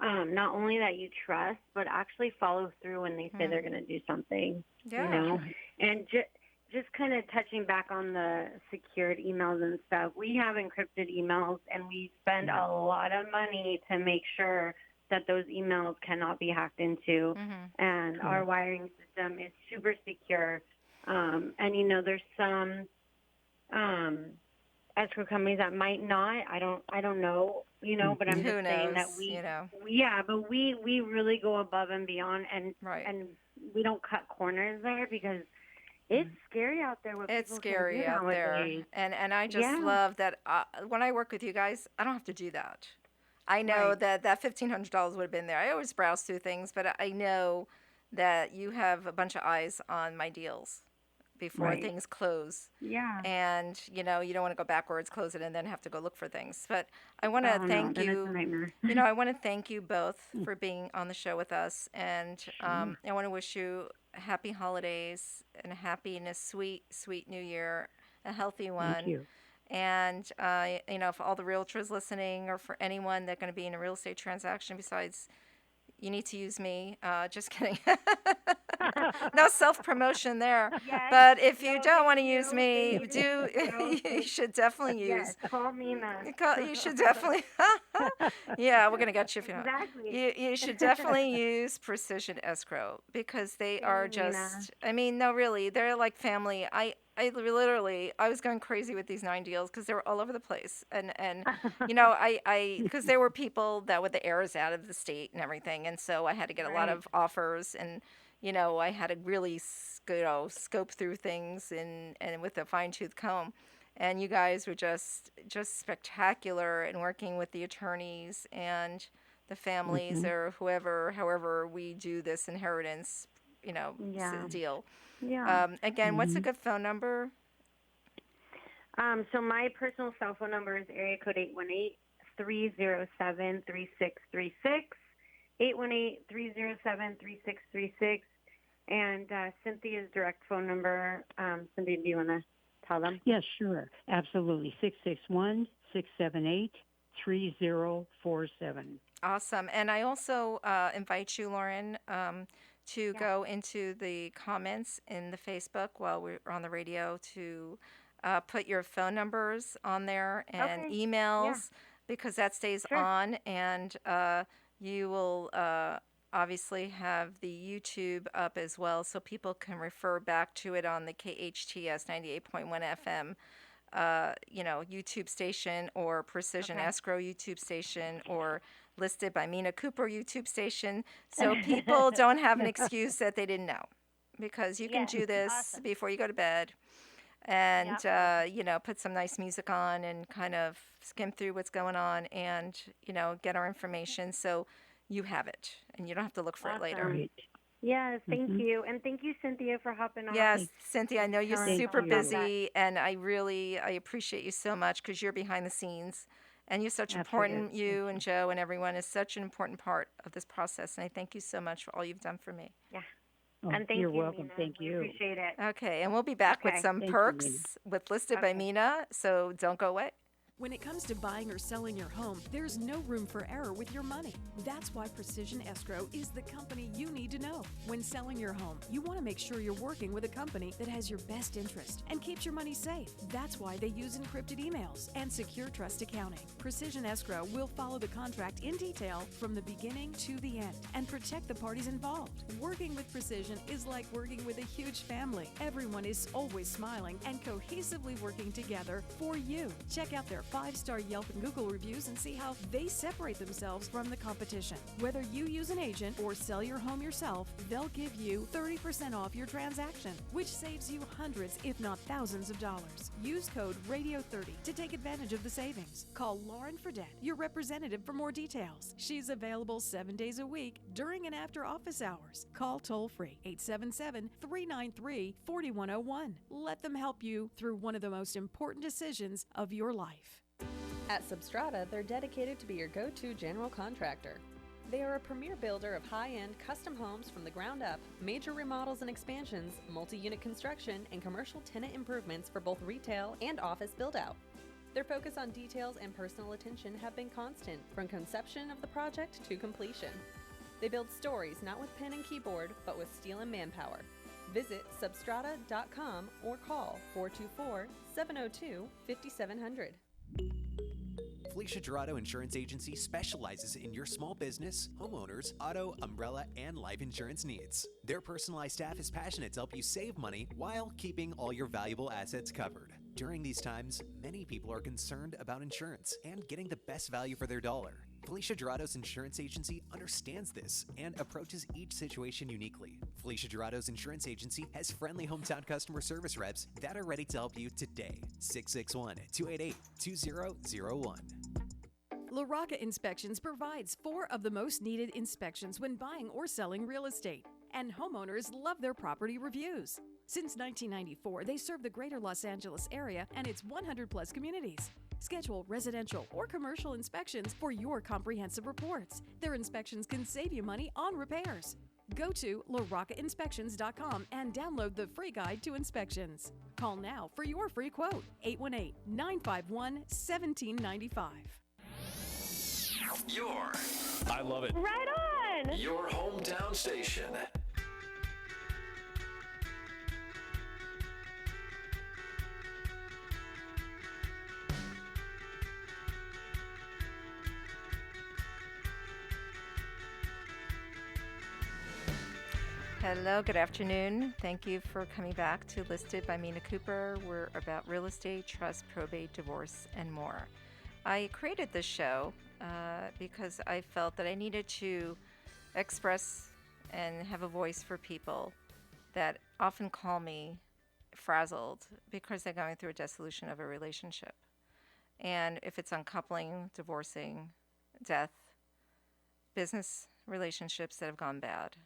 Speaker 14: not only that you trust, but actually follow through when they say they're going to do something.
Speaker 1: Yeah.
Speaker 14: And just kind of touching back on the secured emails and stuff, we have encrypted emails, and we spend a lot of money to make sure that those emails cannot be hacked into. And our wiring system is super secure. And there's some escrow companies that might not. I don't know. But I'm
Speaker 1: Who
Speaker 14: just saying that
Speaker 1: knows?
Speaker 14: but we really go above and beyond, and
Speaker 1: Right.
Speaker 14: and we don't cut corners there, because it's scary out there what
Speaker 1: It's
Speaker 14: people can
Speaker 1: scary
Speaker 14: do
Speaker 1: out there.
Speaker 14: nowadays.
Speaker 1: And I just
Speaker 14: Yeah.
Speaker 1: love that when I work with you guys, I don't have to do that. I know
Speaker 14: Right.
Speaker 1: that $1,500 would have been there. I always browse through things, but I know that you have a bunch of eyes on my deals before
Speaker 14: Right.
Speaker 1: things close.
Speaker 14: Yeah.
Speaker 1: And you don't want to go backwards, close it, and then have to go look for things. But I want to
Speaker 14: Oh no,
Speaker 1: thank
Speaker 14: then it's a
Speaker 1: you.
Speaker 14: nightmare.
Speaker 1: I want to thank you both for being on the show with us, and I want to wish you happy holidays and a happy and a sweet, sweet New Year, a healthy
Speaker 15: Thank
Speaker 1: one.
Speaker 15: you.
Speaker 1: And for all the realtors listening, or for anyone that's going to be in a real estate transaction, besides, you need to use me. Just kidding. No self promotion there.
Speaker 14: Yes.
Speaker 1: But if you
Speaker 14: No,
Speaker 1: don't want to
Speaker 14: thank
Speaker 1: use
Speaker 14: you.
Speaker 1: me,
Speaker 14: Thank you.
Speaker 1: you should definitely use.
Speaker 14: Yes. Call Mina.
Speaker 1: You should definitely. Yeah, we're gonna get you if you don't.
Speaker 14: Exactly.
Speaker 1: You should definitely use Precision Escrow, because they
Speaker 14: Thank
Speaker 1: are
Speaker 14: you, Mina.
Speaker 1: just. I mean, no, really, they're like family. I was going crazy with these 9 deals because they were all over the place, and because there were people that were the heirs out of the state and everything, and so I had to get a lot
Speaker 14: Right.
Speaker 1: of offers, and I had to really scope through things and with a fine tooth comb. And you guys were just spectacular in working with the attorneys and the families, or however we do this inheritance,
Speaker 14: Yeah.
Speaker 1: deal.
Speaker 14: Yeah.
Speaker 1: Again, what's a good phone number?
Speaker 14: So my personal cell phone number is area code 818-307-3636. 818-307-3636. And Cynthia's direct phone number. Cynthia, do you want to tell them?
Speaker 15: Yes, sure. Absolutely. 661-678-3047.
Speaker 1: Awesome. And I also invite you, Lauren, to go into the comments in the Facebook while we're on the radio to put your phone numbers on there and
Speaker 14: Okay.
Speaker 1: emails because that stays on. And you will obviously have the YouTube up as well so people can refer back to it on the KHTS 98.1 FM. YouTube station or Precision Escrow YouTube station or listed by Mina Kuper YouTube station. So people don't have an excuse that they didn't know because you can do this before you go to bed and, put some nice music on and kind of skim through what's going on and, get our information so you have it and you don't have to look for it later.
Speaker 15: Right.
Speaker 14: Yes, thank you. And thank you, Cynthia, for hopping on.
Speaker 1: Yes, Cynthia, I know you're
Speaker 14: Thank
Speaker 1: super
Speaker 14: you.
Speaker 1: busy, and I appreciate you so much because you're behind the scenes, and you're such important, you and Joe and everyone is such an important part of this process, and I thank you so much for all you've done for me.
Speaker 14: Yeah.
Speaker 15: Oh,
Speaker 14: And thank
Speaker 15: you're
Speaker 14: you,
Speaker 15: welcome.
Speaker 14: Mina.
Speaker 15: Thank
Speaker 14: We
Speaker 15: you.
Speaker 14: appreciate it.
Speaker 1: Okay, and we'll be back with some
Speaker 15: Thank you,
Speaker 1: perks
Speaker 15: Mina.
Speaker 1: with Listed by Mina, so don't go away.
Speaker 3: When it comes to buying or selling your home, there's no room for error with your money. That's why Precision Escrow is the company you need to know. When selling your home, you want to make sure you're working with a company that has your best interest and keeps your money safe. That's why they use encrypted emails and secure trust accounting. Precision Escrow will follow the contract in detail from the beginning to the end and protect the parties involved. Working with Precision is like working with a huge family. Everyone is always smiling and cohesively working together for you. Check out their 5-star Yelp and Google reviews and see how they separate themselves from the competition. Whether you use an agent or sell your home yourself, they'll give you 30% off your transaction, which saves you hundreds, if not thousands of dollars. Use code RADIO30 to take advantage of the savings. Call Lauren Fredette, your representative, for more details. She's available 7 days a week during and after office hours. Call toll-free 877-393-4101. Let them help you through one of the most important decisions of your life.
Speaker 16: At Substrata, they're dedicated to be your go-to general contractor. They are a premier builder of high-end custom homes from the ground up, major remodels and expansions, multi-unit construction, and commercial tenant improvements for both retail and office build-out. Their focus on details and personal attention have been constant from conception of the project to completion. They build stories not with pen and keyboard, but with steel and manpower. Visit substrata.com or call 424-702-5700.
Speaker 10: Felicia Dorado Insurance Agency specializes in your small business, homeowners, auto, umbrella, and life insurance needs. Their personalized staff is passionate to help you save money while keeping all your valuable assets covered. During these times, many people are concerned about insurance and getting the best value for their dollar. Felicia Dorado's Insurance Agency understands this and approaches each situation uniquely. Felicia Dorado's Insurance Agency has friendly hometown customer service reps that are ready to help you today. 661-288-2001.
Speaker 3: LaRocca Inspections provides 4 of the most needed inspections when buying or selling real estate, and homeowners love their property reviews. Since 1994, they serve the greater Los Angeles area and its 100-plus communities. Schedule residential or commercial inspections for your comprehensive reports. Their inspections can save you money on repairs. Go to LaRoccaInspections.com and download the free guide to inspections. Call now for your free quote, 818-951-1795.
Speaker 12: I love it.
Speaker 13: Right on!
Speaker 12: Your hometown station.
Speaker 1: Hello, good afternoon. Thank you for coming back to Listed by Mina Kuper. We're about real estate, trust, probate, divorce, and more. I created this show because I felt that I needed to express and have a voice for people that often call me frazzled because they're going through a dissolution of a relationship. And if it's uncoupling, divorcing, death, business relationships that have gone bad,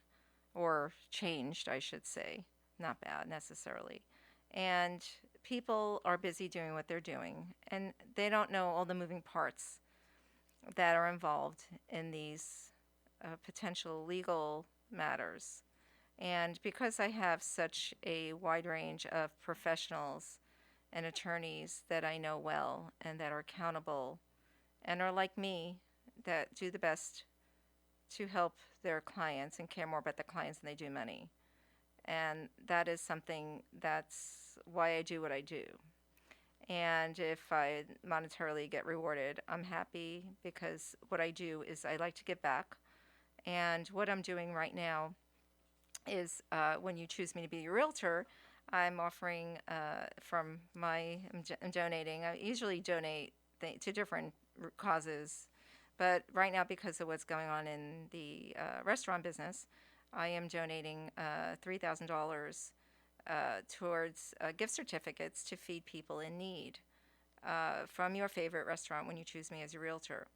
Speaker 1: or changed, I should say, not bad necessarily. And people are busy doing what they're doing, and they don't know all the moving parts that are involved in these potential legal matters. And because I have such a wide range of professionals and attorneys that I know well and that are accountable and are like me, that do the best to help their clients and care more about the clients than they do money. And that is something that's why I do what I do. And if I monetarily get rewarded, I'm happy because what I do is I like to give back. And what I'm doing right now is when you choose me to be your realtor, I'm offering I'm donating. I usually donate to different causes, but right now, because of what's going on in the restaurant business, I am donating $3,000 towards gift certificates to feed people in need from your favorite restaurant when you choose me as your realtor.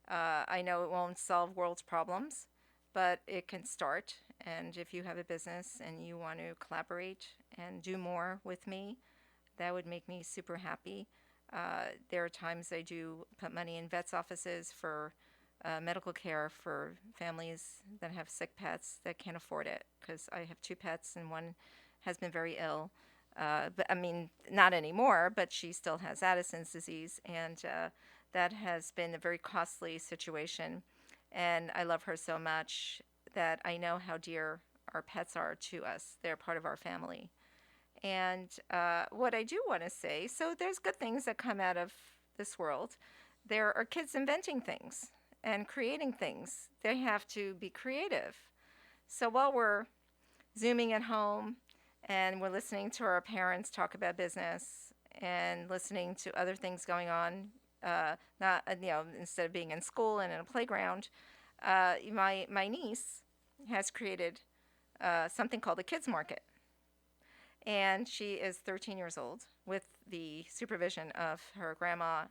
Speaker 1: I know it won't solve world's problems, but it can start. And if you have a business and you want to collaborate and do more with me, that would make me super happy. There are times I do put money in vets' offices for medical care for families that have sick pets that can't afford it, because I have 2 pets and one has been very ill. But I mean, not anymore, but she still has Addison's disease, and that has been a very costly situation. And I love her so much that I know how dear our pets are to us. They're part of our family. And what I do want to say, so there's good things that come out of this world. There are kids inventing things and creating things. They have to be creative. So while we're Zooming at home and we're listening to our parents talk about business and listening to other things going on, not instead of being in school and in a playground, my niece has created something called a kids market. And she is 13 years old with the supervision of her grandma,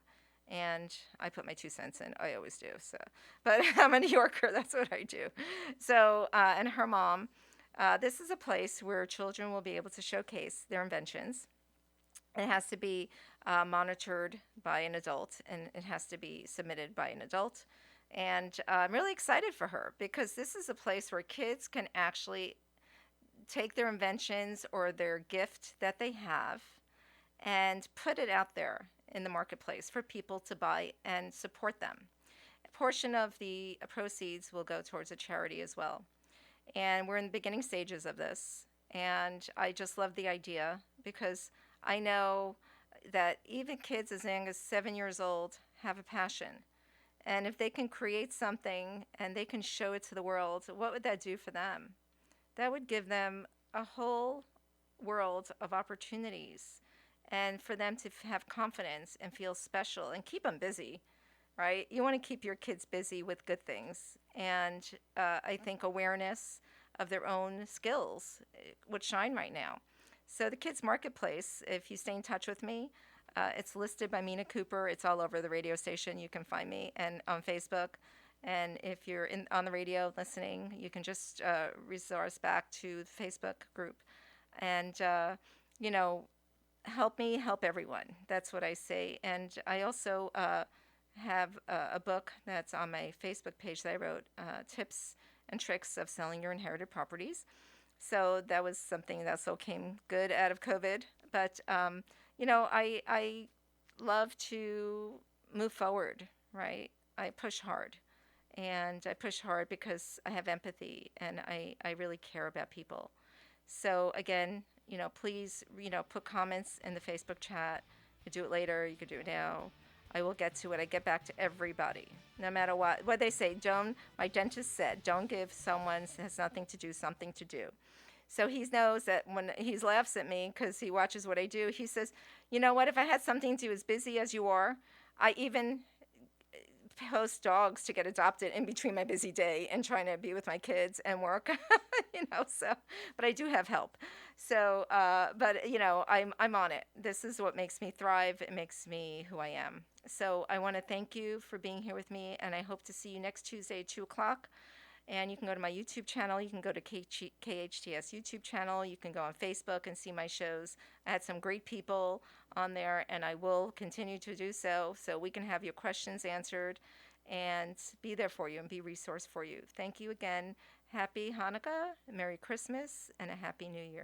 Speaker 1: and I put my 2 cents in. I always do. So, but I'm a New Yorker. That's what I do. So, and her mom. This is a place where children will be able to showcase their inventions. It has to be monitored by an adult, and it has to be submitted by an adult. And I'm really excited for her because this is a place where kids can actually take their inventions or their gift that they have and put it out there in the marketplace for people to buy and support them. A portion of the proceeds will go towards a charity as well. And we're in the beginning stages of this. And I just love the idea because I know that even kids as young as 7 years old have a passion. And if they can create something and they can show it to the world, what would that do for them? That would give them a whole world of opportunities and for them to have confidence and feel special and keep them busy, right? You want to keep your kids busy with good things. And I think awareness of their own skills would shine right now. So the Kids Marketplace, if you stay in touch with me, it's listed by Mina Kuper. It's all over the radio station. You can find me and on Facebook. And if you're on the radio listening, you can just resource back to the Facebook group. And, help me help everyone. That's what I say. And I also have a book that's on my Facebook page that I wrote, Tips and Tricks of Selling Your Inherited Properties. So that was something that also came good out of COVID. But, I love to move forward, right? I push hard. And I push hard because I have empathy and I really care about people. So again, please, put comments in the Facebook chat. You could do it later. You could do it now. I will get to it. I get back to everybody, no matter what they say. My dentist said, don't give someone who has nothing to do something to do. So he knows that when he laughs at me because he watches what I do, he says, you know what, if I had something to do as busy as you are, I even post dogs to get adopted in between my busy day and trying to be with my kids and work, but I do have help. So, I'm on it. This is what makes me thrive. It makes me who I am. So I want to thank you for being here with me, and I hope to see you next Tuesday at 2:00. And you can go to my YouTube channel. You can go to KHTS YouTube channel. You can go on Facebook and see my shows. I had some great people on there, and I will continue to do so we can have your questions answered. and be there for you and be resource for you. Thank you again. Happy Hanukkah, Merry Christmas, and a Happy New Year.